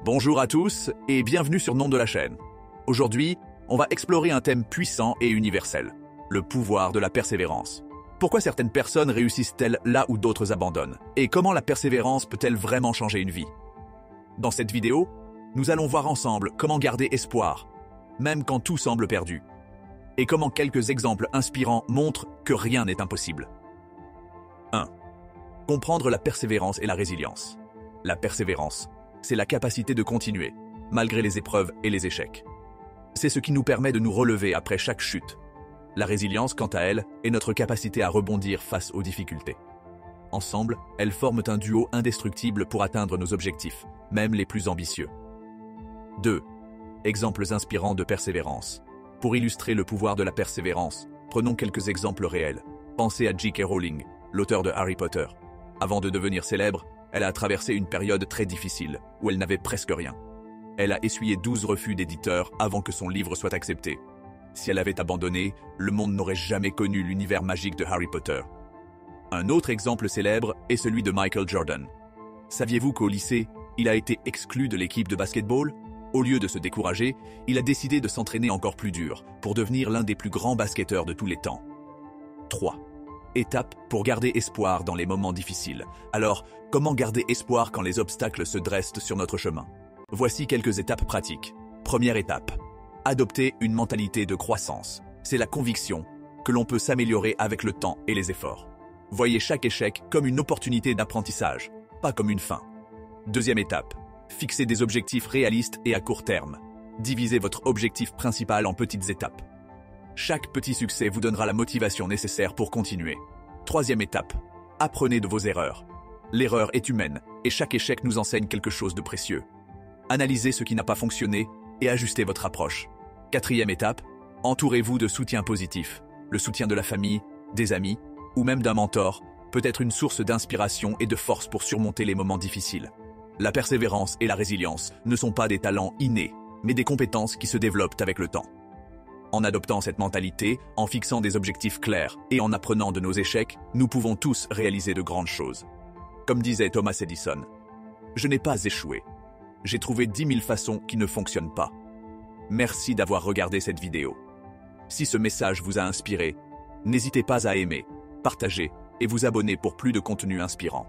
Bonjour à tous et bienvenue sur Nom de la chaîne. Aujourd'hui, on va explorer un thème puissant et universel, le pouvoir de la persévérance. Pourquoi certaines personnes réussissent-elles là où d'autres abandonnent? Et comment la persévérance peut-elle vraiment changer une vie? Dans cette vidéo, nous allons voir ensemble comment garder espoir, même quand tout semble perdu, et comment quelques exemples inspirants montrent que rien n'est impossible. 1. Comprendre la persévérance et la résilience. La persévérance, c'est la capacité de continuer, malgré les épreuves et les échecs. C'est ce qui nous permet de nous relever après chaque chute. La résilience, quant à elle, est notre capacité à rebondir face aux difficultés. Ensemble, elles forment un duo indestructible pour atteindre nos objectifs, même les plus ambitieux. 2. Exemples inspirants de persévérance. Pour illustrer le pouvoir de la persévérance, prenons quelques exemples réels. Pensez à J.K. Rowling, l'auteur de Harry Potter. Avant de devenir célèbre, elle a traversé une période très difficile, où elle n'avait presque rien. Elle a essuyé 12 refus d'éditeurs avant que son livre soit accepté. Si elle avait abandonné, le monde n'aurait jamais connu l'univers magique de Harry Potter. Un autre exemple célèbre est celui de Michael Jordan. Saviez-vous qu'au lycée, il a été exclu de l'équipe de basketball? Au lieu de se décourager, il a décidé de s'entraîner encore plus dur pour devenir l'un des plus grands basketteurs de tous les temps. 3. Étape pour garder espoir dans les moments difficiles. Alors, comment garder espoir quand les obstacles se dressent sur notre chemin? Voici quelques étapes pratiques. Première étape. Adopter une mentalité de croissance. C'est la conviction que l'on peut s'améliorer avec le temps et les efforts. Voyez chaque échec comme une opportunité d'apprentissage, pas comme une fin. Deuxième étape. Fixez des objectifs réalistes et à court terme. Divisez votre objectif principal en petites étapes. Chaque petit succès vous donnera la motivation nécessaire pour continuer. Troisième étape. Apprenez de vos erreurs. L'erreur est humaine et chaque échec nous enseigne quelque chose de précieux. Analysez ce qui n'a pas fonctionné et ajustez votre approche. Quatrième étape. Entourez-vous de soutien positif. Le soutien de la famille, des amis ou même d'un mentor peut être une source d'inspiration et de force pour surmonter les moments difficiles. La persévérance et la résilience ne sont pas des talents innés, mais des compétences qui se développent avec le temps. En adoptant cette mentalité, en fixant des objectifs clairs et en apprenant de nos échecs, nous pouvons tous réaliser de grandes choses. Comme disait Thomas Edison, « Je n'ai pas échoué. J'ai trouvé 10 000 façons qui ne fonctionnent pas. » Merci d'avoir regardé cette vidéo. Si ce message vous a inspiré, n'hésitez pas à aimer, partager et vous abonner pour plus de contenu inspirant.